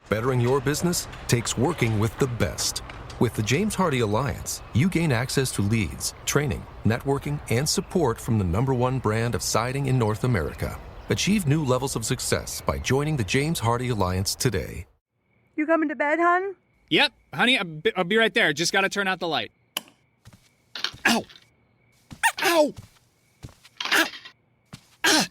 Bettering your business takes working with the best. With the James Hardie Alliance, you gain access to leads, training, networking, and support from the #1 brand of siding in North America. Achieve new levels of success by joining the James Hardie Alliance today. You coming to bed, hon? Yep, honey, I'll be right there. Just gotta turn out the light. Ow! Ow! Ow! Ah!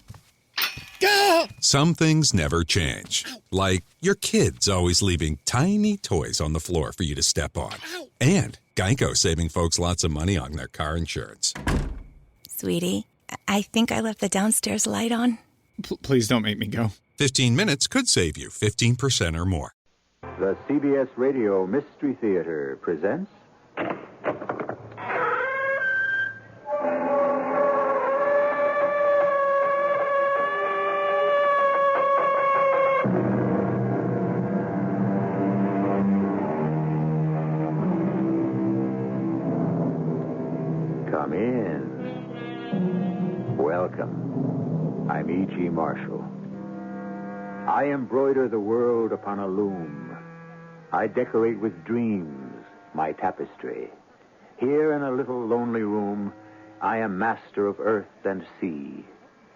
Ah! Some things never change. Like your kids always leaving tiny toys on the floor for you to step on. And Geico saving folks lots of money on their car insurance. Sweetie, I think I left the downstairs light on. Please don't make me go. 15 minutes could save you 15% or more. The CBS Radio Mystery Theater presents... Come in. Welcome. I'm E.G. Marshall. I embroider the world upon a loom. I decorate with dreams my tapestry. Here in a little lonely room, I am master of earth and sea,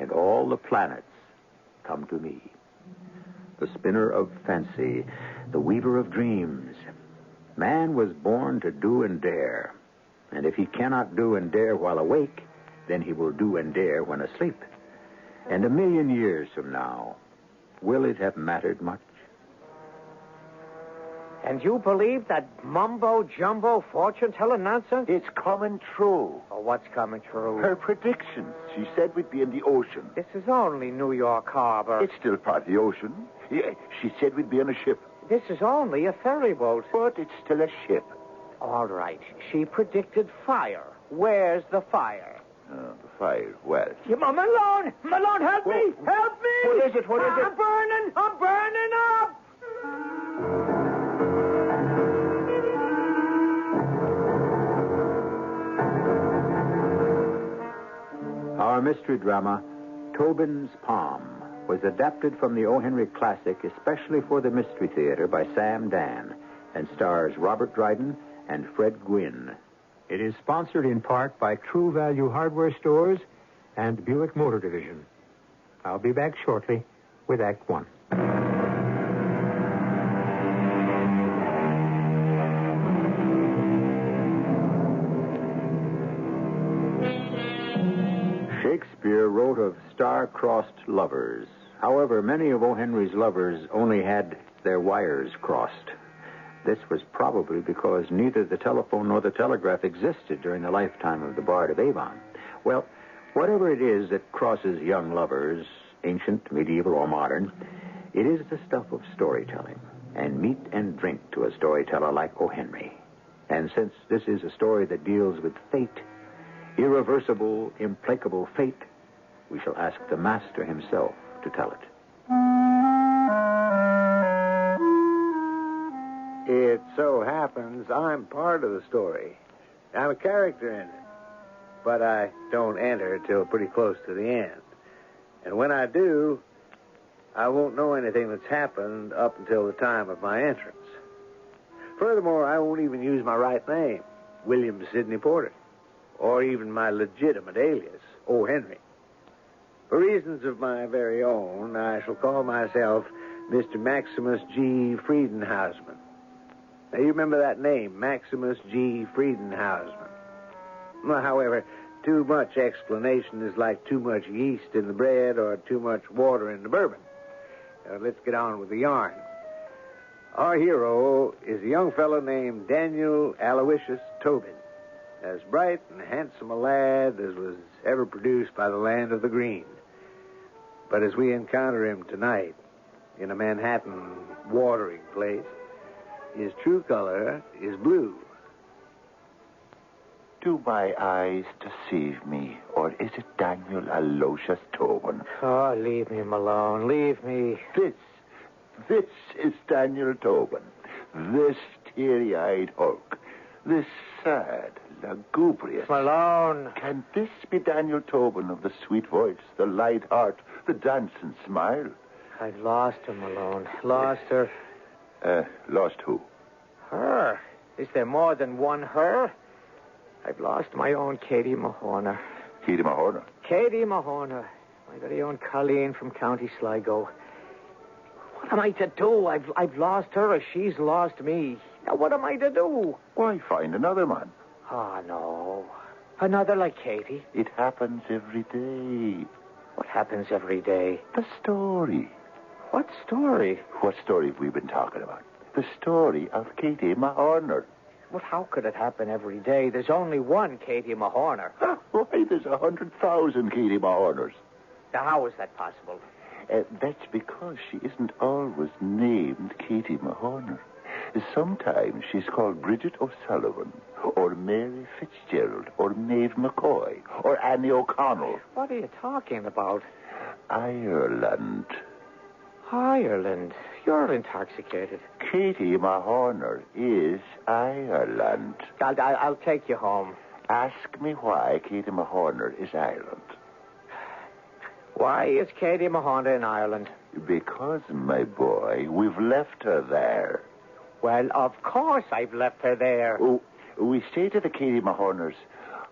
and all the planets come to me. The spinner of fancy, the weaver of dreams. Man was born to do and dare, and if he cannot do and dare while awake, then he will do and dare when asleep. And 1,000,000 years from now, will it have mattered much? And you believe that mumbo-jumbo fortune-telling nonsense? It's coming true. Oh, what's coming true? Her predictions. She said we'd be in the ocean. This is only New York Harbor. It's still part of the ocean. Yeah, she said we'd be on a ship. This is only a ferry boat. But it's still a ship. All right. She predicted fire. Where's the fire? The fire. Well. Malone! Malone, help me! Help me! What is it? What is it? I'm burning! I'm burning up! Our mystery drama, Tobin's Palm, was adapted from the O. Henry classic especially for the Mystery Theater by Sam Dan and stars Robert Dryden and Fred Gwynne. It is sponsored in part by True Value Hardware Stores and Buick Motor Division. I'll be back shortly with Act One. Shakespeare wrote of star-crossed lovers. However, many of O. Henry's lovers only had their wires crossed. This was probably because neither the telephone nor the telegraph existed during the lifetime of the Bard of Avon. Well, whatever it is that crosses young lovers, ancient, medieval, or modern, it is the stuff of storytelling, and meat and drink to a storyteller like O. Henry. And since this is a story that deals with fate, irreversible, implacable fate, we shall ask the master himself to tell it. It so happens I'm part of the story. I'm a character in it. But I don't enter till pretty close to the end. And when I do, I won't know anything that's happened up until the time of my entrance. Furthermore, I won't even use my right name, William Sidney Porter, or even my legitimate alias, O. Henry. For reasons of my very own, I shall call myself Mr. Maximus G. Friedenhausman. Now, you remember that name, Maximus G. Friedenhausman. Well, however, too much explanation is like too much yeast in the bread or too much water in the bourbon. Let's get on with the yarn. Our hero is a young fellow named Daniel Aloysius Tobin, as bright and handsome a lad as was ever produced by the land of the green. But as we encounter him tonight in a Manhattan watering place, his true color is blue. Do my eyes deceive me, or is it Daniel Aloysius Tobin? Oh, leave me, Malone. Leave me. This is Daniel Tobin, this teary-eyed Hulk, this sad, lugubrious... Malone! Can this be Daniel Tobin of the sweet voice, the light heart, the dancing smile? I've lost her, Malone. Lost her. Lost who? Her? Is there more than one her? I've lost my own Katie Mahorner. Katie Mahorner? Katie Mahorner. My very own Colleen from County Sligo. What am I to do? I've lost her or she's lost me. Now, what am I to do? Why, find another man. Oh, no. Another like Katie? It happens every day. What happens every day? The story. What story? What story have we been talking about? The story of Katie Mahorner. Well, how could it happen every day? There's only one Katie Mahorner. Why, there's 100,000 Katie Mahorners. Now, how is that possible? That's because she isn't always named Katie Mahorner. Sometimes she's called Bridget O'Sullivan, or Mary Fitzgerald, or Maeve McCoy, or Annie O'Connell. What are you talking about? Ireland. Ireland? You're intoxicated. Katie Mahorner is Ireland. I'll take you home. Ask me why Katie Mahorner is Ireland. Why is Katie Mahorner in Ireland? Because, my boy, we've left her there. Well, of course I've left her there. Oh, we say to the Katie Mahorners,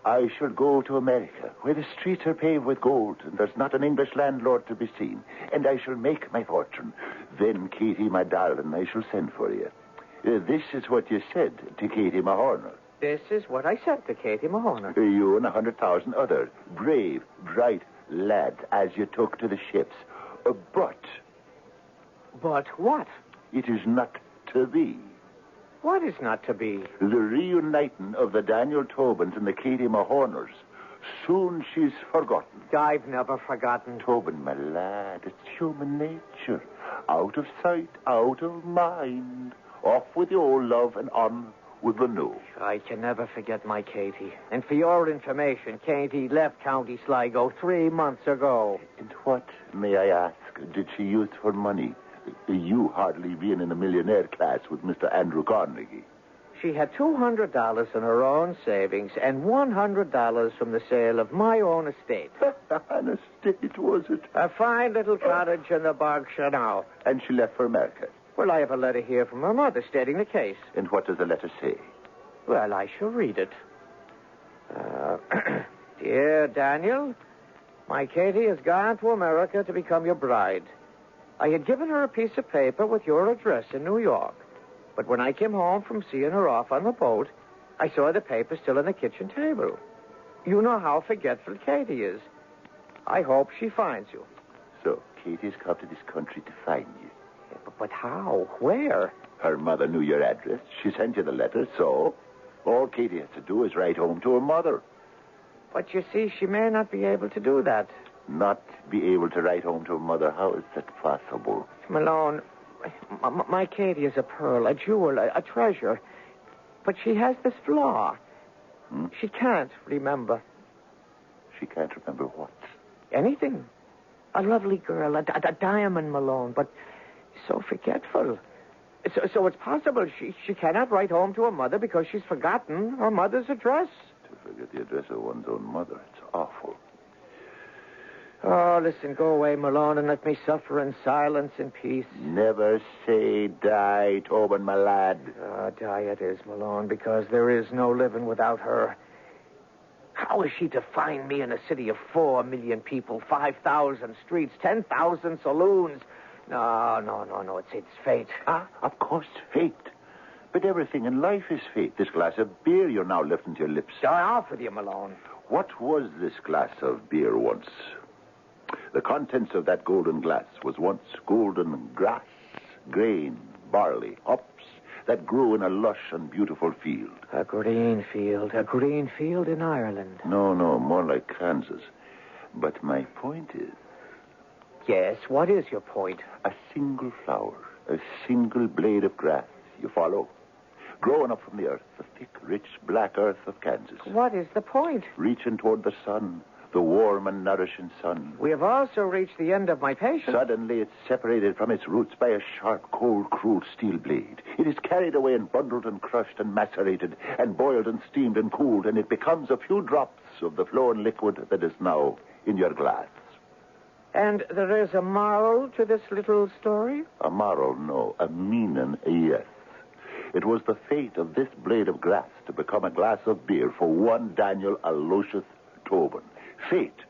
I shall go to America, where the streets are paved with gold, and there's not an English landlord to be seen, and I shall make my fortune. Then, Katie, my darling, I shall send for you. This is what you said to Katie Mahorner. This is what I said to Katie Mahorner. You and 100,000 other brave, bright lads as you took to the ships. But But what? it is not to be. What is not to be? The reuniting of the Daniel Tobins and the Katie Mahorners. Soon she's forgotten. I've never forgotten. Tobin, my lad, it's human nature. Out of sight, out of mind. Off with the old love and on with the new. I can never forget my Katie. And for your information, Katie left County Sligo 3 months ago. And what, may I ask, did she use for money? You hardly being in the millionaire class with Mr. Andrew Carnegie. She had $200 in her own savings and $100 from the sale of my own estate. An estate, was it? A fine little cottage in the Berkshire now. And she left for America. Well, I have a letter here from her mother stating the case. And what does the letter say? Well, I shall read it. Dear Daniel, my Katie has gone to America to become your bride. I had given her a piece of paper with your address in New York. But when I came home from seeing her off on the boat, I saw the paper still on the kitchen table. You know how forgetful Katie is. I hope she finds you. So, Katie's come to this country to find you. But how? Where? Her mother knew your address. She sent you the letter, so all Katie has to do is write home to her mother. But you see, she may not be able to do that. Not be able to write home to her mother? How is that possible? Malone, my Katie is a pearl, a jewel, a treasure. But she has this flaw. She can't remember. She can't remember what? Anything. A lovely girl, a diamond, Malone, but so forgetful. So it's possible she cannot write home to her mother because she's forgotten her mother's address. To forget the address of one's own mother, it's awful. Oh, listen, go away, Malone, and let me suffer in silence and peace. Never say die, Tobin, my lad. Die it is, Malone, because there is no living without her. How is she to find me in a city of 4 million people, 5,000 streets, 10,000 saloons? No, it's fate. Of course, fate. But everything in life is fate. This glass of beer you're now lifting to your lips. Off with you, Malone. What was this glass of beer once? The contents of that golden glass was once golden grass, grain, barley, hops that grew in a lush and beautiful field. A green field in Ireland. No, more like Kansas. But my point is... Yes, what is your point? A single flower, a single blade of grass, you follow? Growing up from the earth, the thick, rich, black earth of Kansas. What is the point? Reaching toward the sun, the warm and nourishing sun. We have also reached the end of my patience. Suddenly it's separated from its roots by a sharp, cold, cruel steel blade. It is carried away and bundled and crushed and macerated and boiled and steamed and cooled, and it becomes a few drops of the flowing liquid that is now in your glass. And there is a moral to this little story? A moral, no. A meaning, yes. It was the fate of this blade of grass to become a glass of beer for one Daniel Aloysius Tobin. Fate.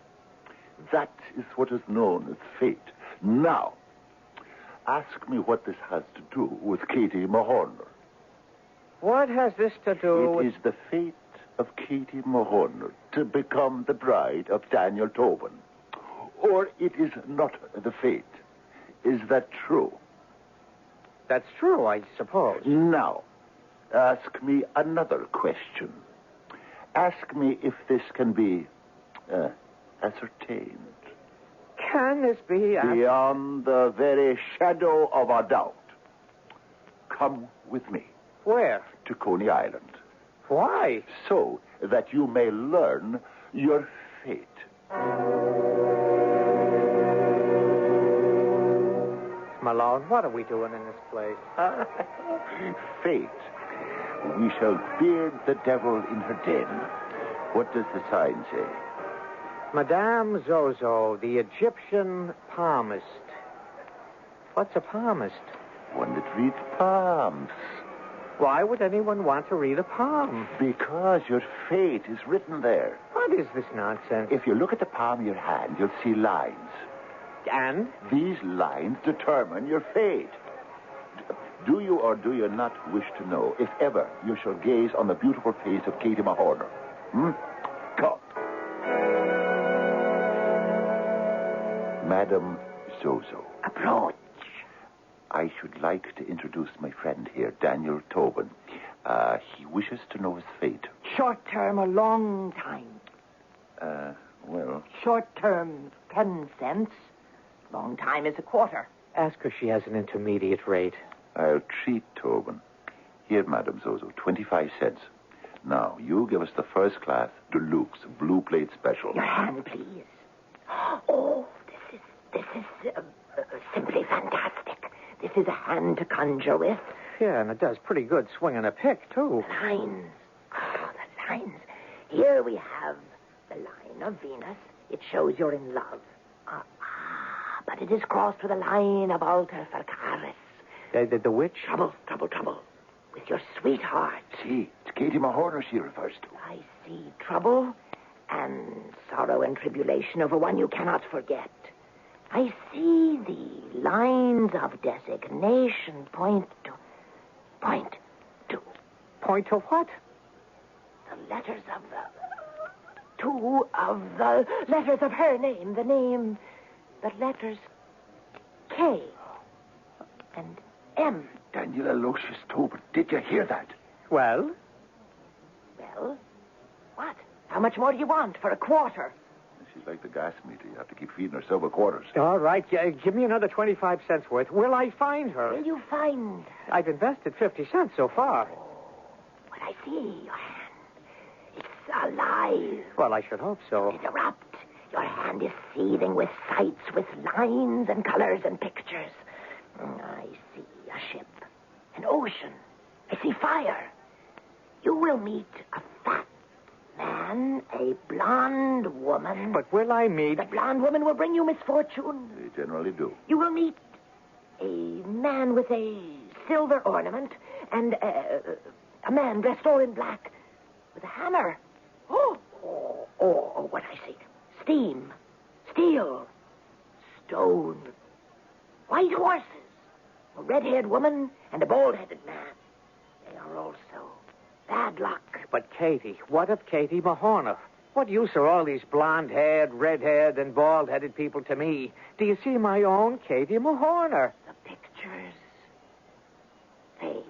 That is what is known as fate. Now, ask me what this has to do with Katie Mahorner. What has this to do with... It is the fate of Katie Mahorner to become the bride of Daniel Tobin. Or it is not the fate. Is that true? That's true, I suppose. Now, ask me another question. Ask me if this can be ascertained. Can this be... Beyond the very shadow of a doubt. Come with me. Where? To Coney Island. Why? So that you may learn your fate. Malone, what are we doing in this place? Fate. We shall beard the devil in her den. What does the sign say? Madame Zozo, the Egyptian palmist. What's a palmist? One that reads palms. Why would anyone want to read a palm? Because your fate is written there. What is this nonsense? If you look at the palm of your hand, you'll see lines. And? These lines determine your fate. Do you or do you not wish to know if ever you shall gaze on the beautiful face of Katie Mahorner? Come. Madame Zozo. Approach. I should like to introduce my friend here, Daniel Tobin. He wishes to know his fate. Short term or long time? Well... Short term, 10 cents. Long time is a quarter. Ask her if she has an intermediate rate. I'll treat Tobin. Here, Madame Zozo, 25 cents. Now, you give us the first class deluxe blue plate special. Your hand, please. Oh, this is simply fantastic. This is a hand to conjure with. Yeah, and it does pretty good swinging a pick, too. The lines. Oh, the lines. Here we have the line of Venus. It shows you're in love. But it is crossed with a line of alter fercaris. The which? Trouble. With your sweetheart. See, it's Katie Mahorner she refers to. I see trouble and sorrow and tribulation over one you cannot forget. I see the lines of designation point to... Point to what? The letters of the... 2 of the letters of her name. The name... The letters K and M. Daniel Aloysius Tobin, did you hear that? Well? Well, what? How much more do you want for a quarter? She's like the gas meter. You have to keep feeding her silver quarters. All right, give me another 25 cents worth. Will I find her? Will you find her? I've invested 50 cents so far. What I see, your hand. It's alive. Well, I should hope so. It erupts. Your hand is seething with sights, with lines and colors and pictures. I see a ship, an ocean. I see fire. You will meet a fat man, a blonde woman. But will I meet... The blonde woman will bring you misfortune. They generally do. You will meet a man with a silver ornament and a man dressed all in black with a hammer. Oh, what I see. Steam, steel, stone, white horses, a red-haired woman, and a bald-headed man. They are also bad luck. But Katie, what of Katie Mahorner? What use are all these blonde-haired, red-haired, and bald-headed people to me? Do you see my own Katie Mahorner? The pictures fade.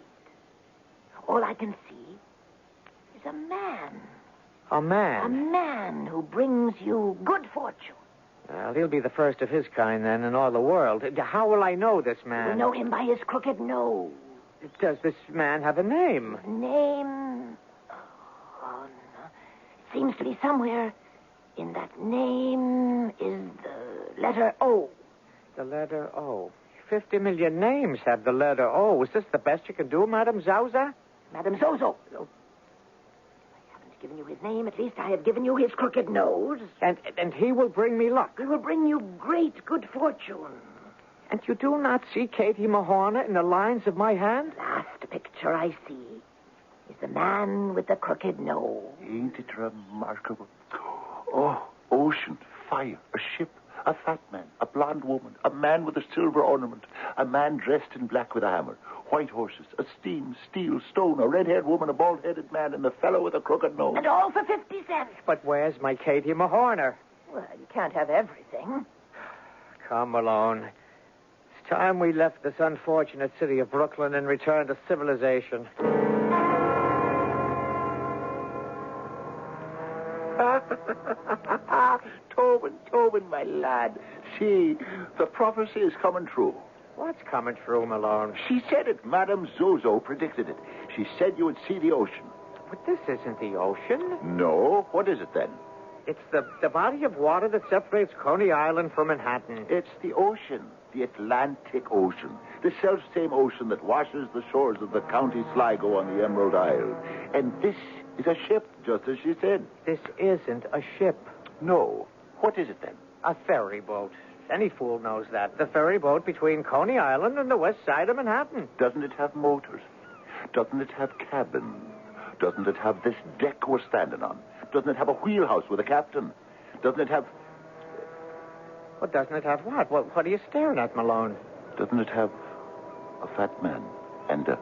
All I can see is a man. A man? A man who brings you good fortune. Well, he'll be the first of his kind, then, in all the world. How will I know this man? You know him by his crooked nose. Does this man have a name? Name? Oh, no. It seems to be somewhere in that name is the letter O. The letter O. 50 million names have the letter O. Is this the best you can do, Madame Zauza? Madame Zozo. I haven't given you his name. At least I have given you his crooked nose. And he will bring me luck. He will bring you great good fortune. And you do not see Katie Mahorner in the lines of my hand? Last picture I see is the man with the crooked nose. Ain't it remarkable? Oh, ocean, fire, a ship, a fat man, a blonde woman, a man with a silver ornament, a man dressed in black with a hammer, white horses, a steam, steel, stone, a red-haired woman, a bald-headed man, and a fellow with a crooked nose. And all for 50 cents. But where's my Katie Mahorner? Well, you can't have everything. Come, Malone. It's time we left this unfortunate city of Brooklyn and returned to civilization. Tobin, my lad. See, the prophecy is coming true. What's coming true, Malone? She said it. Madame Zozo predicted it. She said you would see the ocean. But this isn't the ocean. No? What is it then? It's the body of water that separates Coney Island from Manhattan. It's the ocean, the Atlantic Ocean, the self-same ocean that washes the shores of the County Sligo on the Emerald Isle. And this is a ship, just as she said. This isn't a ship. No. What is it then? A ferry boat. Any fool knows that. The ferry boat between Coney Island and the west side of Manhattan. Doesn't it have motors? Doesn't it have cabins? Doesn't it have this deck we're standing on? Doesn't it have a wheelhouse with a captain? Doesn't it have... Well, doesn't it have what? What are you staring at, Malone? Doesn't it have a fat man and a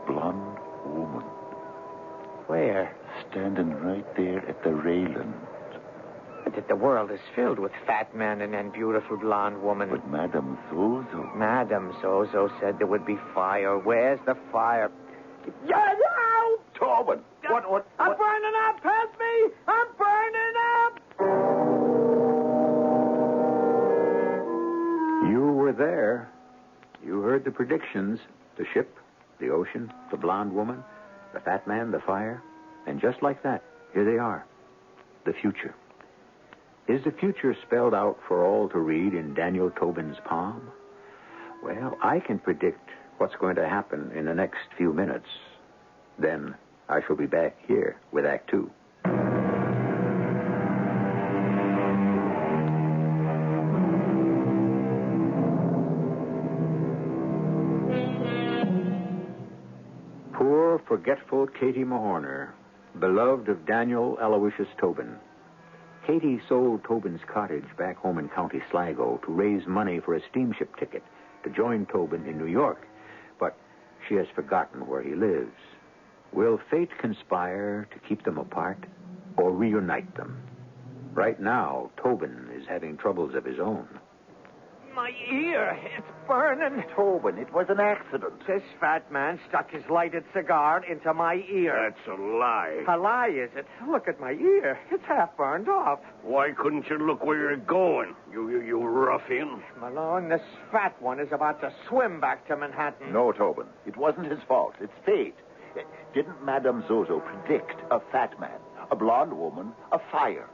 blonde woman? Where? Standing right there at the railing. The world is filled with fat men and beautiful blonde women. But Madame Zozo... Madame Zozo said there would be fire. Where's the fire? Yeah! Tobin! What? I'm burning up! Help me! I'm burning up! You were there. You heard the predictions. The ship, the ocean, the blonde woman, the fat man, the fire. And just like that, here they are. The future. Is the future spelled out for all to read in Daniel Tobin's palm? Well, I can predict what's going to happen in the next few minutes. Then I shall be back here with Act Two. Poor, forgetful Katie Mahorner, beloved of Daniel Aloysius Tobin. Katie sold Tobin's cottage back home in County Sligo to raise money for a steamship ticket to join Tobin in New York. But she has forgotten where he lives. Will fate conspire to keep them apart or reunite them? Right now, Tobin is having troubles of his own. My ear, it's burning. Tobin, it was an accident. This fat man stuck his lighted cigar into my ear. That's a lie. A lie, is it? Look at my ear. It's half burned off. Why couldn't you look where you're going, you ruffian? Malone, this fat one is about to swim back to Manhattan. No, Tobin, it wasn't his fault. It's fate. Didn't Madame Zozo predict a fat man, a blonde woman, a fire?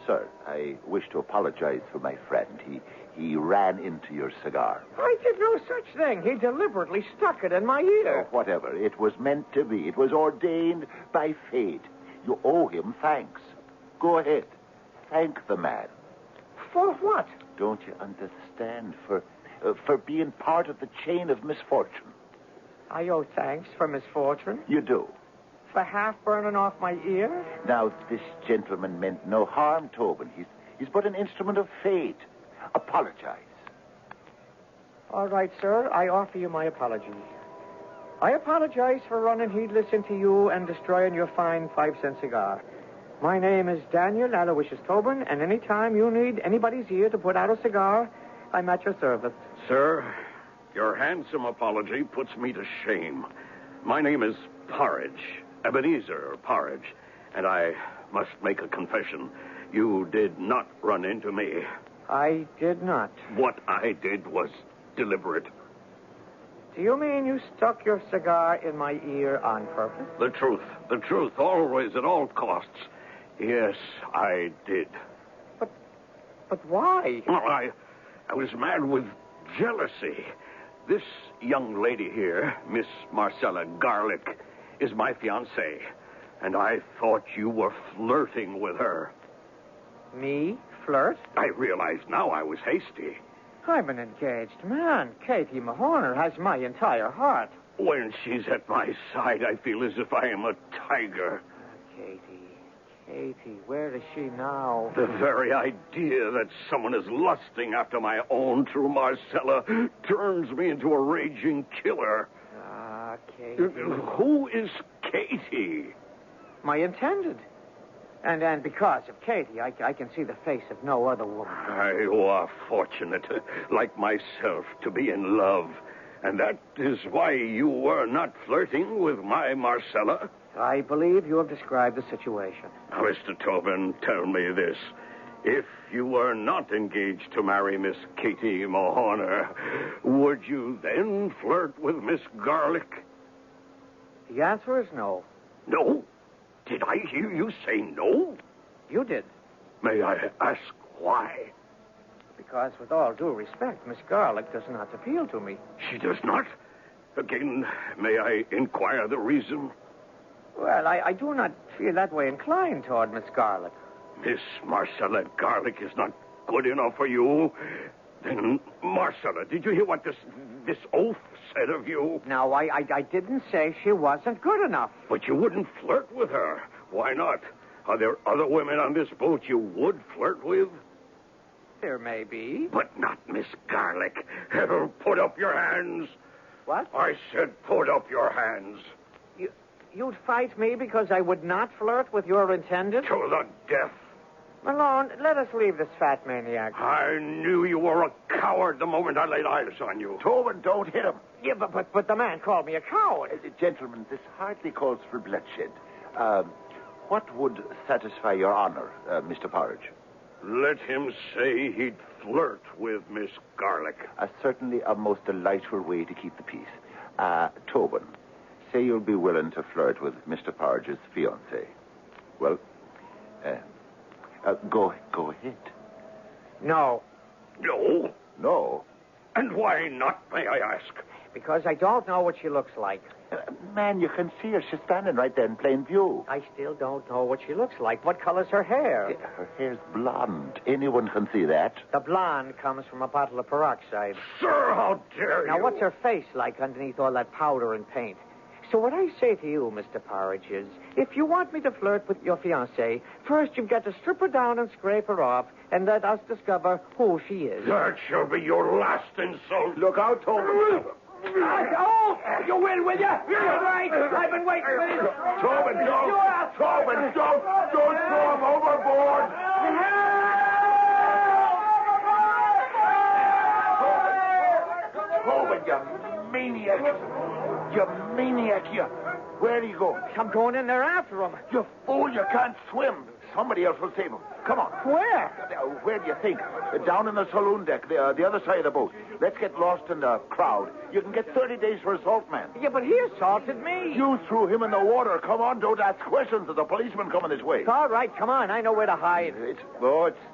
Sir, I wish to apologize for my friend. He ran into your cigar. I did no such thing. He deliberately stuck it in my ear. Oh, whatever. It was meant to be. It was ordained by fate. You owe him thanks. Go ahead. Thank the man. For what? Don't you understand? For being part of the chain of misfortune. I owe thanks for misfortune. You do. For half burning off my ear? Now, this gentleman meant no harm, Tobin. He's but an instrument of fate. Apologize. All right, sir. I offer you my apology. I apologize for running heedless into you and destroying your fine 5-cent cigar. My name is Daniel Aloysius Tobin, and any time you need anybody's ear to put out a cigar, I'm at your service. Sir, your handsome apology puts me to shame. My name is Porridge, Ebenezer Porridge, and I must make a confession. You did not run into me. I did not. What I did was deliberate. Do you mean you stuck your cigar in my ear on purpose? The truth, always at all costs. Yes, I did. But why? Well, I was mad with jealousy. This young lady here, Miss Marcella Garlick, is my fiancée. and I thought you were flirting with her. Me? Flirt? I realize now I was hasty. I'm an engaged man. Katie Mahorner has my entire heart. When she's at my side, I feel as if I am a tiger. Katie, where is she now? The very idea that someone is lusting after my own true Marcella turns me into a raging killer. Ah, Katie. Who is Katie? My intended. And because of Katie, I can see the face of no other woman. You are fortunate, like myself, to be in love. And that is why you were not flirting with my Marcella? I believe you have described the situation. Now, Mr. Tobin, tell me this. If you were not engaged to marry Miss Katie Mahorner, would you then flirt with Miss Garlick? The answer is no. No? Did I hear you say no? You did. May I ask why? Because, with all due respect, Miss Garlick does not appeal to me. She does not? Again, may I inquire the reason? Well, I do not feel that way inclined toward Miss Garlick. Miss Marcella Garlick is not good enough for you? Then, Marcella, did you hear what this oaf said of you? No, I didn't say she wasn't good enough. But you wouldn't flirt with her. Why not? Are there other women on this boat you would flirt with? There may be. But not Miss Garlick. Put up your hands. What? I said put up your hands. You'd fight me because I would not flirt with your intended? To the death. Malone, let us leave this fat maniac. I knew you were a coward the moment I laid eyes on you. Tobin, don't hit him. Yeah, but the man called me a coward. Gentlemen, this hardly calls for bloodshed. What would satisfy your honor, Mr. Porridge? Let him say he'd flirt with Miss Garlick. Certainly a most delightful way to keep the peace. Tobin, say you'll be willing to flirt with Mr. Porridge's fiancée. Well, go ahead. No. No? No? And why not, may I ask? Because I don't know what she looks like. Man, you can see her. She's standing right there in plain view. I still don't know what she looks like. What color's her hair? Her hair's blonde. Anyone can see that. The blonde comes from a bottle of peroxide. Sir, how dare you? Now, what's her face like underneath all that powder and paint? So what I say to you, Mr. Porridge, is if you want me to flirt with your fiancée, first you've got to strip her down and scrape her off and let us discover who she is. That shall be your last insult. Look out, Tobin. Oh, you will you? You're right. I've been waiting for this. Tobin, don't. Tobin, don't throw him overboard. Tobin, you maniac. You maniac, you. Where do you go? I'm going in there after him. You fool, you can't swim. Somebody else will save him. Come on. Where? Where do you think? Down in the saloon deck, the other side of the boat. Let's get lost in the crowd. You can get 30 days for assault, man. Yeah, but he assaulted me. You threw him in the water. Come on, don't ask questions. There's a policeman coming this way. All right, come on. I know where to hide. It's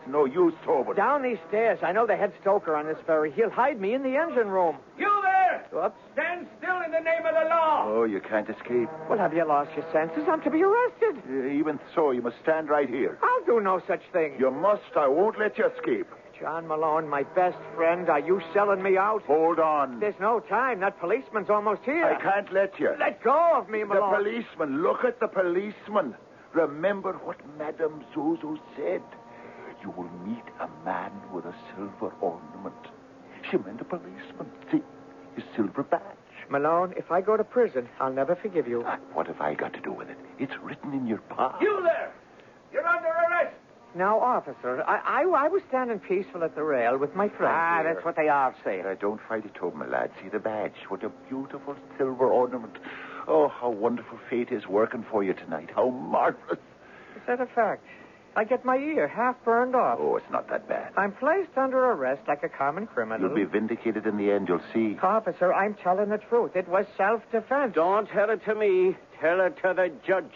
no use, Tobin. Down these stairs. I know the head stoker on this ferry. He'll hide me in the engine room. You there! Whoops. Stand still in the name of the law! Oh, you can't escape. Well, have you lost your senses? I'm to be arrested. Even so, you must stand right here. I'll do no such thing. You must. I won't let you escape. John Malone, my best friend, are you selling me out? Hold on. There's no time. That policeman's almost here. I can't let you. Let go of me, Malone. The policeman. Look at the policeman. Remember what Madame Zozo said. You will meet a man with a silver ornament. She meant a policeman. See, his silver badge. Malone, if I go to prison, I'll never forgive you. What have I got to do with it? It's written in your palm. You there! You're under arrest! Now, officer, I was standing peaceful at the rail with my friend. That's what they all say. Don't fight it, Tobe, my lad. See the badge. What a beautiful silver ornament. Oh, how wonderful fate is working for you tonight. How marvelous. Is that a fact? I get my ear half burned off. Oh, it's not that bad. I'm placed under arrest like a common criminal. You'll be vindicated in the end, you'll see. Officer, I'm telling the truth. It was self-defense. Don't tell it to me. Tell it to the judge.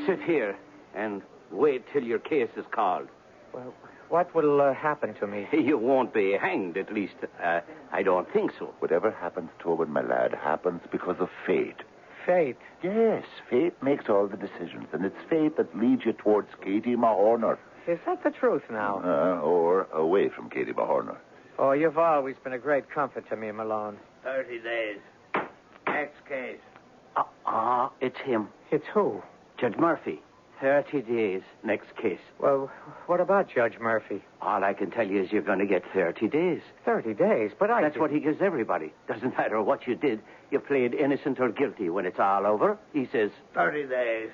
Sit here and wait till your case is called. Well, What will happen to me? You won't be hanged, at least. I don't think so. Whatever happens, Tobin, my lad, happens because of fate. Fate? Yes, fate makes all the decisions, and it's fate that leads you towards Katie Mahorner. Is that the truth now? Or away from Katie Mahorner. Oh, you've always been a great comfort to me, Malone. 30 days. Next case. It's him. It's who? Judge Murphy. 30 days. Next case. Well, what about Judge Murphy? All I can tell you is you're going to get 30 days. 30 days? But That's what he gives everybody. Doesn't matter what you did. You played innocent or guilty. When it's all over, he says... 30 days.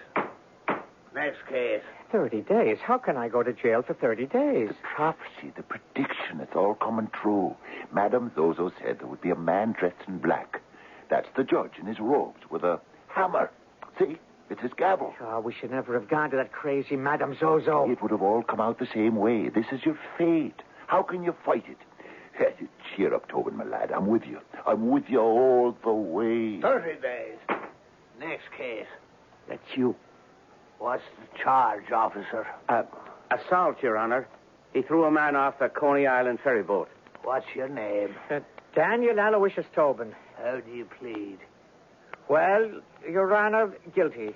Next case. 30 days? How can I go to jail for 30 days? The prophecy, the prediction, it's all coming true. Madame Zozo said there would be a man dressed in black. That's the judge in his robes with a hammer. See? It's his gavel. Oh, we should never have gone to that crazy Madame Zozo. It would have all come out the same way. This is your fate. How can you fight it? Cheer up, Tobin, my lad. I'm with you. I'm with you all the way. 30 days. Next case. That's you. What's the charge, officer? Assault, Your Honor. He threw a man off the Coney Island ferry boat. What's your name? Daniel Aloysius Tobin. How do you plead? Well, Your Honor, guilty.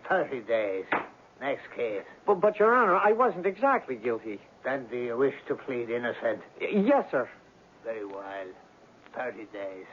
30 days. Next case. But, Your Honor, I wasn't exactly guilty. Then do you wish to plead innocent? Yes, sir. Very well. 30 days.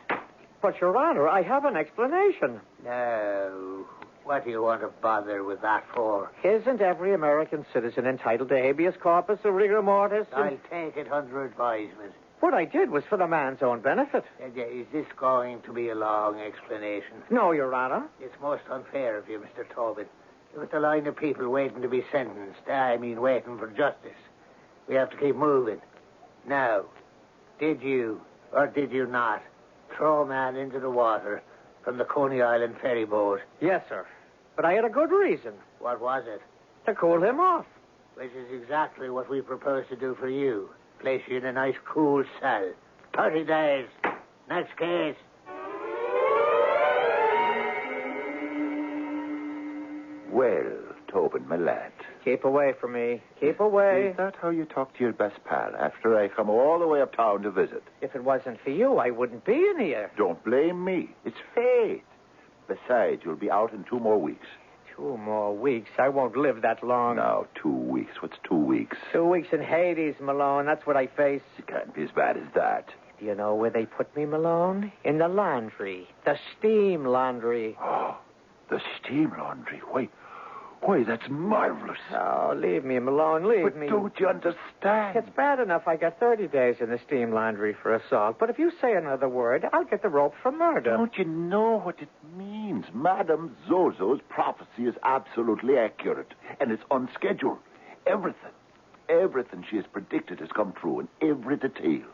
But, Your Honor, I have an explanation. No. What do you want to bother with that for? Isn't every American citizen entitled to habeas corpus or rigor mortis? I'll take it under advisement. What I did was for the man's own benefit. Is this going to be a long explanation? No, Your Honor. It's most unfair of you, Mr. Tobin. Look at the line of people waiting to be sentenced. I mean, waiting for justice. We have to keep moving. Now, did you, or did you not, throw a man into the water from the Coney Island ferry boat? Yes, sir. But I had a good reason. What was it? To cool him off. Which is exactly what we propose to do for you. Place you in a nice, cool cell. 30 days. Next case. Well, Tobin, my lad. Keep away from me. Keep away. Is that how you talk to your best pal after I come all the way uptown to visit? If it wasn't for you, I wouldn't be in here. Don't blame me. It's fate. Besides, you'll be out in 2 more weeks. 2 more weeks? I won't live that long. Now, 2 weeks. What's 2 weeks? 2 weeks in Hades, Malone. That's what I face. It can't be as bad as that. Do you know where they put me, Malone? In the laundry. The steam laundry. Oh, the steam laundry. Why, that's marvelous. Oh, leave me, Malone. Leave me. But don't you understand? It's bad enough I got 30 days in the steam laundry for assault. But if you say another word, I'll get the rope for murder. Don't you know what it means? Madame Zozo's prophecy is absolutely accurate, and it's on schedule. Everything she has predicted has come true in every detail.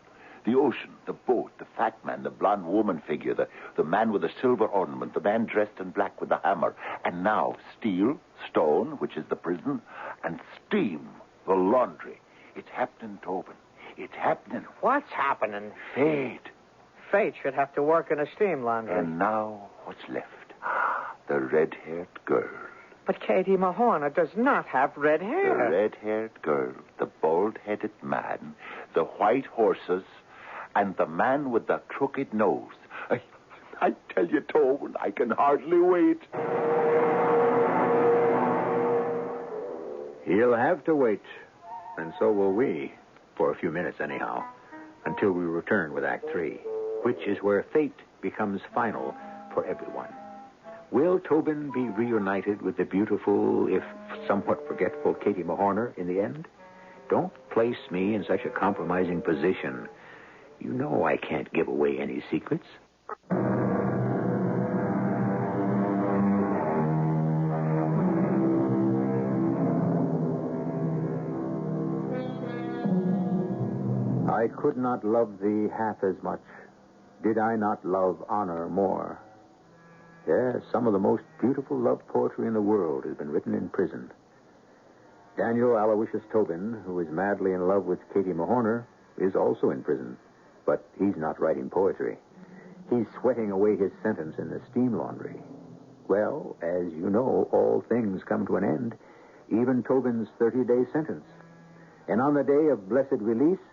The ocean, the boat, the fat man, the blonde woman figure, the man with the silver ornament, the man dressed in black with the hammer, and now steel, stone, which is the prison, and steam, the laundry. It's happening, Tobin. It's happening. What's happening? Fate. Fate should have to work in a steam laundry. And now, what's left? The red-haired girl. But Katie Mahorner does not have red hair. The red-haired girl, the bald-headed man, the white horses, and the man with the crooked nose. I tell you, Tobin, I can hardly wait. He'll have to wait, and so will we, for a few minutes anyhow, until we return with Act 3, which is where fate becomes final for everyone. Will Tobin be reunited with the beautiful, if somewhat forgetful, Katie Mahorner in the end? Don't place me in such a compromising position. You know I can't give away any secrets. I could not love thee half as much, did I not love honor more. Yes, some of the most beautiful love poetry in the world has been written in prison. Daniel Aloysius Tobin, who is madly in love with Katie Mahorner, is also in prison. But he's not writing poetry. He's sweating away his sentence in the steam laundry. Well, as you know, all things come to an end, even Tobin's 30-day sentence. And on the day of blessed release,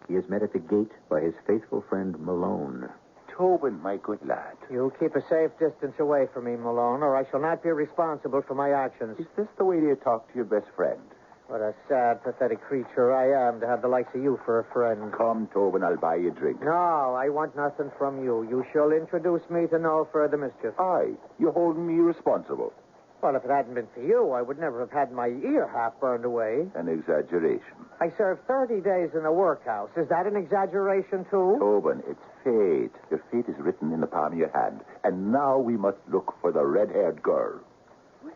he is met at the gate by his faithful friend Malone. Tobin, my good lad. You keep a safe distance away from me, Malone, or I shall not be responsible for my actions. Is this the way you talk to your best friend? What a sad, pathetic creature I am to have the likes of you for a friend. Come, Tobin, I'll buy you a drink. No, I want nothing from you. You shall introduce me to no further mischief. Aye, you're holding me responsible. Well, if it hadn't been for you, I would never have had my ear half burned away. An exaggeration. I served 30 days in the workhouse. Is that an exaggeration, too? Tobin, it's fate. Your fate is written in the palm of your hand. And now we must look for the red-haired girl.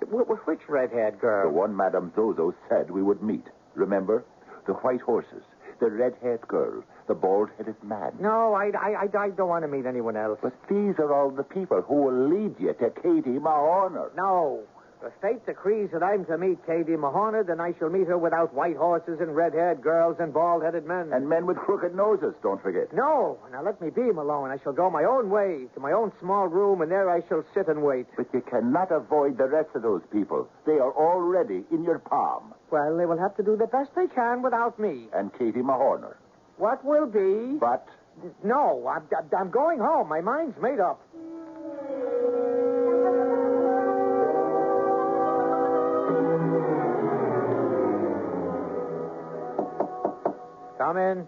Which red-haired girl? The one Madame Zozo said we would meet. Remember? The white horses, the red-haired girl, the bald-headed man. No, I don't want to meet anyone else. But these are all the people who will lead you to Katie Mahorner. No. If fate decrees that I'm to meet Katie Mahorner, then I shall meet her without white horses and red-haired girls and bald-headed men. And men with crooked noses, don't forget. No. Now let me be, Malone. I shall go my own way to my own small room, and there I shall sit and wait. But you cannot avoid the rest of those people. They are already in your palm. Well, they will have to do the best they can without me. And Katie Mahorner. What will be? But? No, I'm going home. My mind's made up. Come in.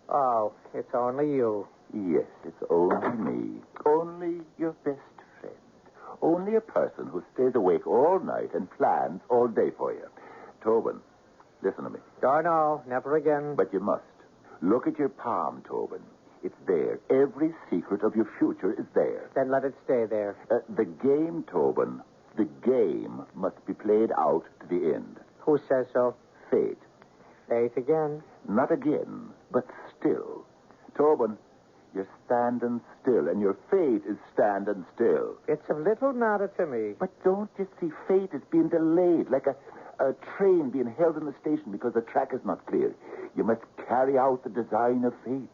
Oh, it's only you. Yes, it's only me. Only your best friend. Only a person who stays awake all night and plans all day for you. Tobin, listen to me. Oh, no, never again. But you must. Look at your palm, Tobin. It's there. Every secret of your future is there. Then let it stay there. The game, Tobin, the game must be played out to the end. Who says so? Fate. Fate again? Not again, but still. Tobin, you're standing still, and your fate is standing still. It's of little matter to me. But don't you see fate is being delayed, like a train being held in the station because the track is not clear. You must carry out the design of fate.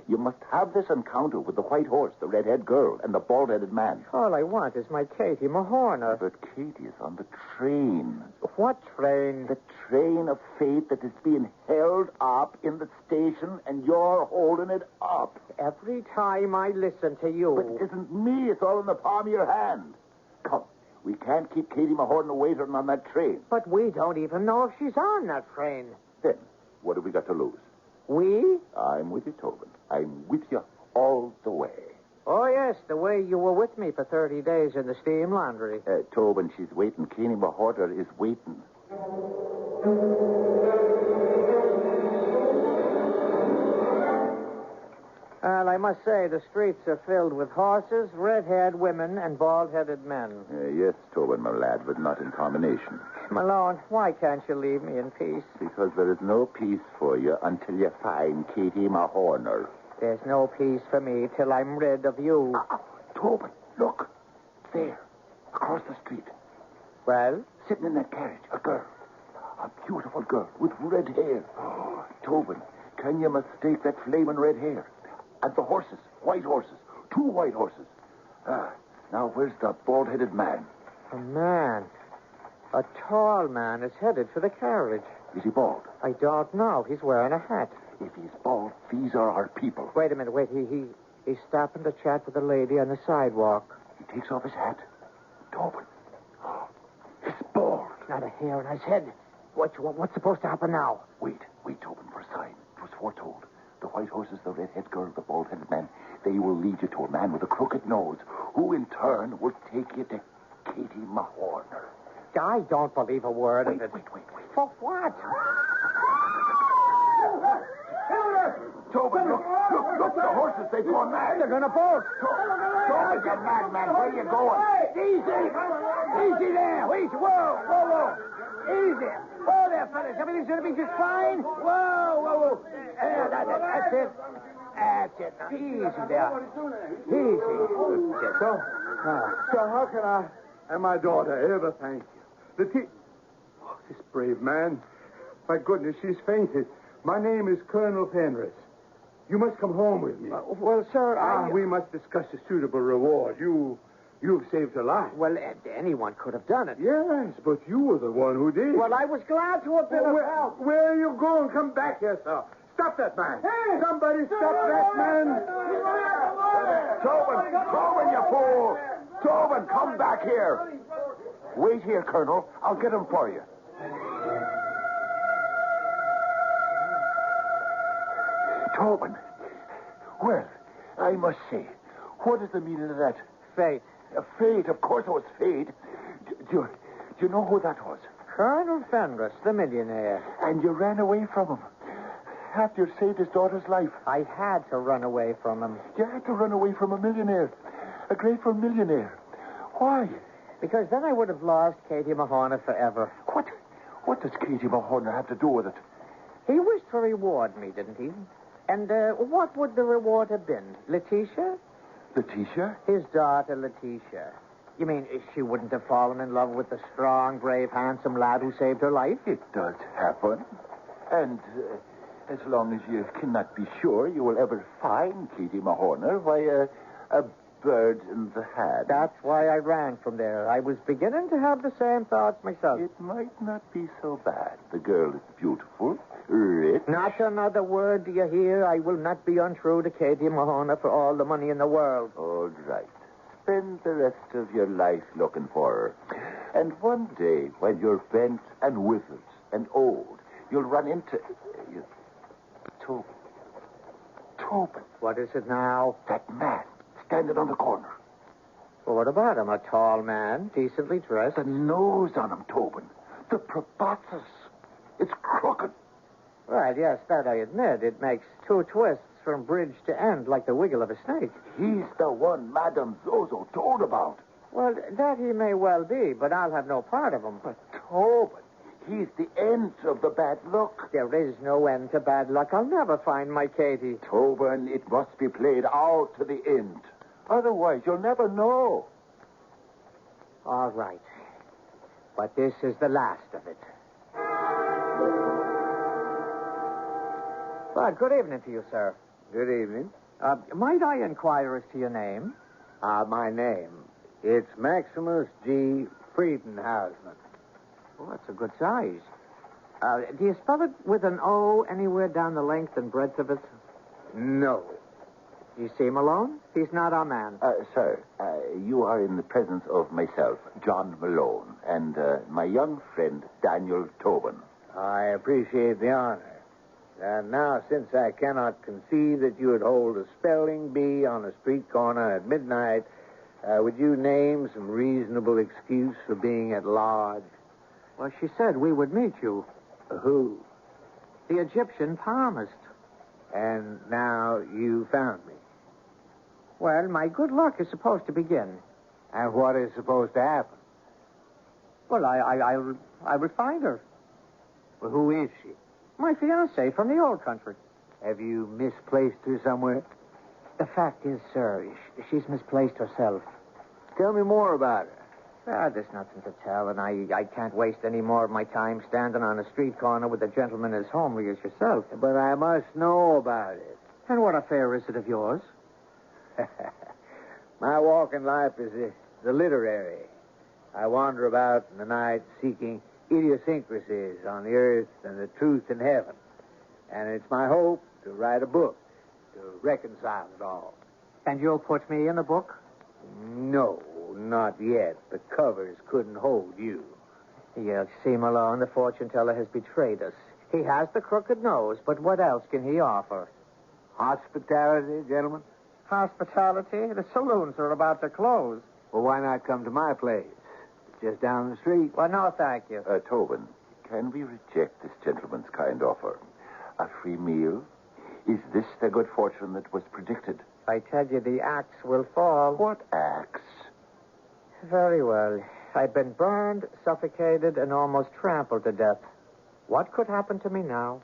You must have this encounter with the white horse, the red-haired girl, and the bald-headed man. All I want is my Katie Mahorner. But Katie is on the train. What train? The train of fate that is being held up in the station, and you're holding it up. Every time I listen to you... But it isn't me. It's all in the palm of your hand. Come. We can't keep Katie Mahorner waiting on that train. But we don't even know if she's on that train. Then, what have we got to lose? We? I'm with you, Tobin. I'm with you all the way. Oh, yes, the way you were with me for 30 days in the steam laundry. Tobin, she's waiting. Katie Mahorner is waiting. Well, I must say, the streets are filled with horses, red-haired women, and bald-headed men. Yes, Tobin, my lad, but not in combination. Malone, why can't you leave me in peace? Because there is no peace for you until you find Katie Mahorner. There's no peace for me till I'm rid of you. Tobin, look. There, across the street. Well? Sitting in that carriage, a girl. A beautiful girl with red hair. Oh, Tobin, can you mistake that flaming red hair? And the horses, white horses, 2 white horses. Now where's the bald-headed man? A man? A tall man is headed for the carriage. Is he bald? I don't know. He's wearing a hat. If he's bald, these are our people. Wait a minute, wait. He's stopping to chat with a lady on the sidewalk. He takes off his hat. Tobin. He's bald. Not a hair on his head. What's supposed to happen now? Wait, Tobin, for a sign. It was foretold. The white horses, the red-headed girl, the bald-headed man, they will lead you to a man with a crooked nose, who in turn will take you to Katie Mahorner. I don't believe a word of it. Wait. For what? Tobin, look, the horses, they've gone mad. They're going to bolt. Tobin, you madman, where are you going? Easy there. Wait, whoa. Easy. Whoa there, fellas. Everything's going to be just fine. Whoa. That's it. Now, easy there. Easy. So how can I and my daughter ever thank you? This brave man. My goodness, she's fainted. My name is Colonel Penrith. You must come home with me. Well, sir, we must discuss a suitable reward. You You've saved her life. Well, anyone could have done it. Yes, but you were the one who did. Well, I was glad to have been of help. Where are you going? Come back here, sir. Stop that man. Hey! Somebody stop that man. Tobin, you fool. Tobin, come back here. Wait here, Colonel. I'll get him for you. Tobin. Well, I must say, what is the meaning of that? Fate. Fate, of course it was fate. Do you know who that was? Colonel Fenris, the millionaire. And you ran away from him. After you saved his daughter's life. I had to run away from him. You had to run away from a millionaire. A grateful millionaire. Why? Because then I would have lost Katie Mahoney forever. What does Katie Mahoney have to do with it? He wished to reward me, didn't he? And what would the reward have been? Letitia? Letitia? His daughter, Letitia. You mean she wouldn't have fallen in love with the strong, brave, handsome lad who saved her life? It does happen. And as long as you cannot be sure you will ever find Katie Mahoney, why, a bird in the hand. That's why I ran from there. I was beginning to have the same thoughts myself. It might not be so bad. The girl is beautiful, rich. Not another word, do you hear? I will not be untrue to Katie Mahoney for all the money in the world. All right. Spend the rest of your life looking for her. And one day, when you're bent and withered and old, you'll run into... Tobin. What is it now? That man standing on the corner. Well, what about him? A tall man, decently dressed. The nose on him, Tobin. The proboscis. It's crooked. Right, yes, that I admit. It makes two twists from bridge to end like the wiggle of a snake. He's the one Madame Zozo told about. Well, that he may well be, but I'll have no part of him. But Tobin, he's the end of the bad luck. There is no end to bad luck. I'll never find my Katie. Tobin, it must be played out to the end. Otherwise, you'll never know. All right. But this is the last of it. Well, good evening to you, sir. Good evening. Might I inquire as to your name? My name. It's Maximus G. Friedenhausman. Well, that's a good size. Do you spell it with an O anywhere down the length and breadth of it? No. Do you see him alone? He's not our man. Sir, you are in the presence of myself, John Malone, and my young friend, Daniel Tobin. I appreciate the honor. And now, since I cannot conceive that you would hold a spelling bee on a street corner at midnight, would you name some reasonable excuse for being at large? Well, she said we would meet you. Who? The Egyptian palmist. And now you found me. Well, my good luck is supposed to begin. And what is supposed to happen? Well, I will find her. Well, who is she? My fiancée from the old country. Have you misplaced her somewhere? The fact is, sir, she's misplaced herself. Tell me more about her. There's nothing to tell, and I can't waste any more of my time standing on a street corner with a gentleman as homely as yourself. But I must know about it. And what affair is it of yours? My walk in life is the literary. I wander about in the night seeking idiosyncrasies on the earth and the truth in heaven. And it's my hope to write a book to reconcile it all. And you'll put me in the book? No, not yet. The covers couldn't hold you. You see, Malone, the fortune teller has betrayed us. He has the crooked nose, but what else can he offer? Hospitality, gentlemen? Hospitality? The saloons are about to close. Well, why not come to my place? Just down the street. Well, no, thank you. Tobin, can we reject this gentleman's kind offer? A free meal? Is this the good fortune that was predicted? I tell you, the axe will fall. What axe? Very well. I've been burned, suffocated, and almost trampled to death. What could happen to me now?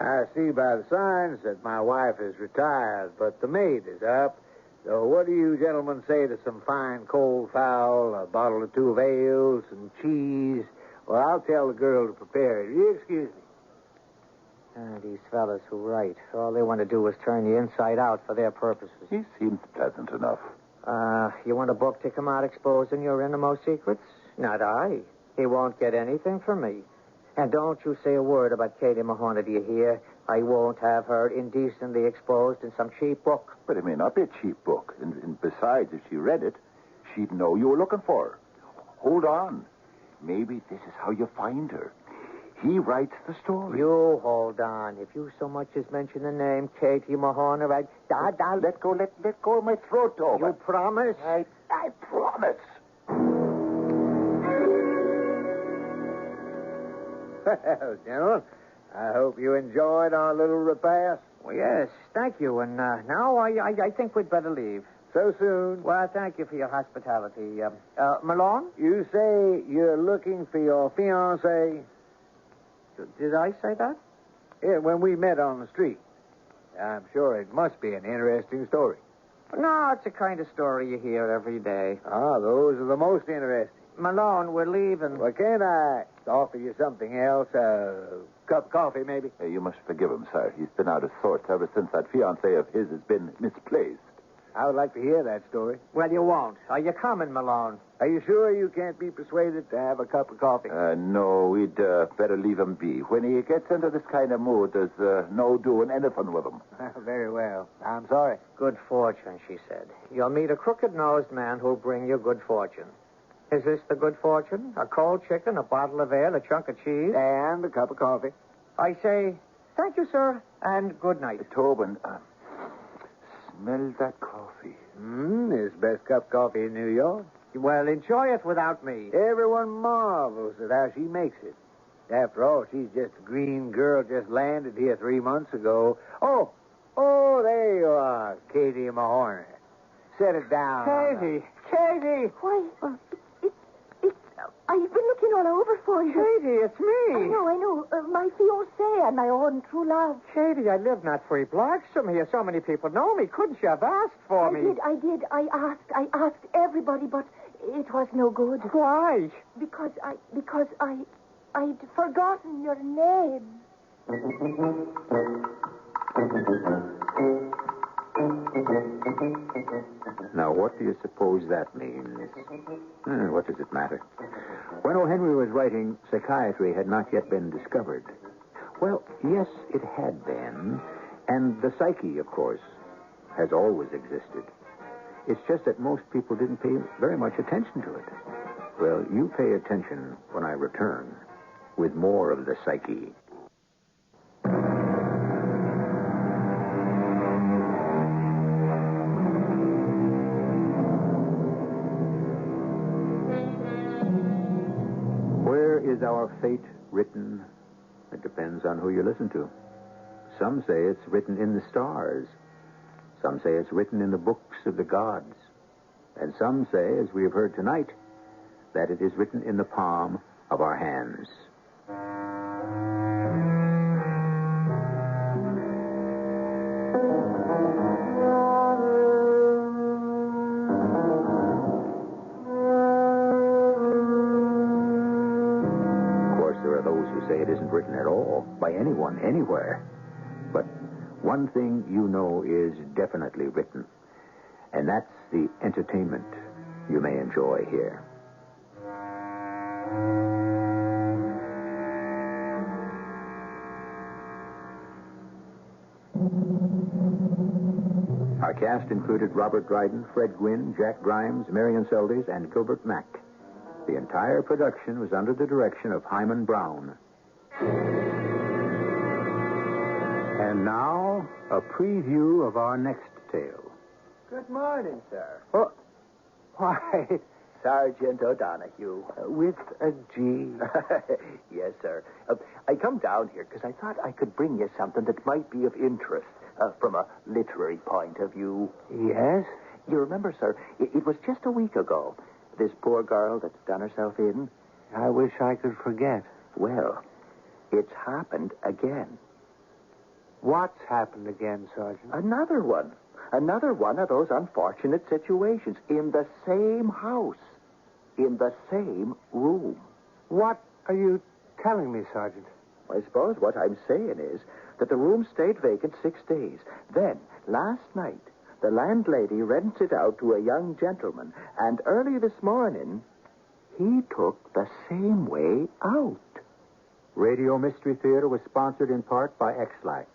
I see by the signs that my wife is retired, but the maid is up. So what do you gentlemen say to some fine cold fowl, a bottle or two of ale, some cheese? Well, I'll tell the girl to prepare it. You excuse me. These fellas who write. All they want to do is turn you inside out for their purposes. He seems pleasant enough. You want a book to come out exposing your innermost secrets? Not I. He won't get anything from me. And don't you say a word about Katie Mahoney, do you hear? I won't have her indecently exposed in some cheap book. But it may not be a cheap book. And besides, if she read it, she'd know you were looking for her. Hold on. Maybe this is how you find her. He writes the story. You hold on. If you so much as mention the name Katie Mahoney, I'll let go of my throat, Toby. You promise? I promise. Well, gentlemen, I hope you enjoyed our little repast. Well, yes, thank you. And now I think we'd better leave. So soon. Well, thank you for your hospitality. Malone? You say you're looking for your fiancée? Did I say that? Yeah, when we met on the street. I'm sure it must be an interesting story. No, it's the kind of story you hear every day. Ah, those are the most interesting. Malone, we're leaving. Well, can't I offer you something else? A cup of coffee, maybe? You must forgive him, sir. He's been out of sorts ever since that fiancée of his has been misplaced. I would like to hear that story. Well, you won't. Are you coming, Malone? Are you sure you can't be persuaded to have a cup of coffee? No, we'd better leave him be. When he gets into this kind of mood, there's no doing anything with him. Very well. I'm sorry. Good fortune, she said. You'll meet a crooked-nosed man who'll bring you good fortune. Is this the good fortune? A cold chicken, a bottle of ale, a chunk of cheese? And a cup of coffee. I say, thank you, sir, and good night. Tobin, smell that coffee. This best cup of coffee in New York. Well, enjoy it without me. Everyone marvels at how she makes it. After all, she's just a green girl just landed here 3 months ago. Oh, there you are, Katie Mahoney. Set it down. Katie! Why, I've been looking all over for you. Katie, it's me. I know. My fiancé and my own true love. Katie, I live not 3 blocks from here. So many people know me. Couldn't you have asked for me? I did. I asked everybody, but it was no good. Why? Because I'd forgotten your name. Now, what do you suppose that means? What does it matter? When O. Henry was writing, psychiatry had not yet been discovered. Well, yes, it had been. And the psyche, of course, has always existed. It's just that most people didn't pay very much attention to it. Well, you pay attention when I return with more of the psyche. Is our fate written? It depends on who you listen to. Some say it's written in the stars. Some say it's written in the books of the gods. And some say, as we have heard tonight, that it is written in the palm of our hands. Say it isn't written at all by anyone, anywhere. But one thing you know is definitely written, and that's the entertainment you may enjoy here. Our cast included Robert Dryden, Fred Gwynne, Jack Grimes, Marion Seldes, and Gilbert Mack. The entire production was under the direction of Hyman Brown. And now, a preview of our next tale. Good morning, sir. Oh, Why, Sergeant O'Donoghue. with a G. Yes, sir. I come down here because I thought I could bring you something that might be of interest from a literary point of view. Yes? You remember, sir, it was just a week ago. This poor girl that's done herself in. I wish I could forget. Well, it's happened again. What's happened again, Sergeant? Another one. Another one of those unfortunate situations in the same house, in the same room. What are you telling me, Sergeant? I suppose what I'm saying is that the room stayed vacant 6 days. Then, last night, the landlady rents it out to a young gentleman, and early this morning, he took the same way out. Radio Mystery Theater was sponsored in part by X-Lax.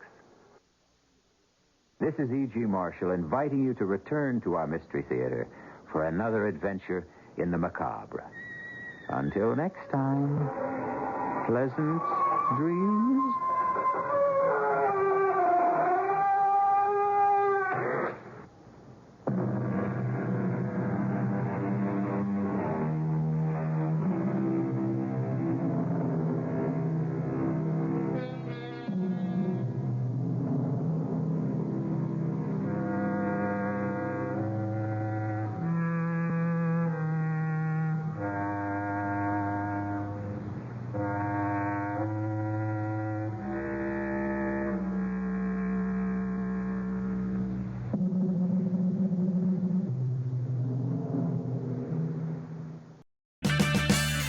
This is E.G. Marshall inviting you to return to our Mystery Theater for another adventure in the macabre. Until next time, pleasant dreams.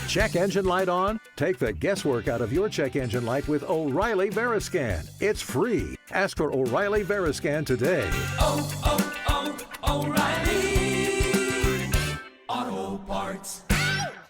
Check engine light on? Take the guesswork out of your check engine light with O'Reilly Veriscan. It's free. Ask for O'Reilly Veriscan today. Oh, oh,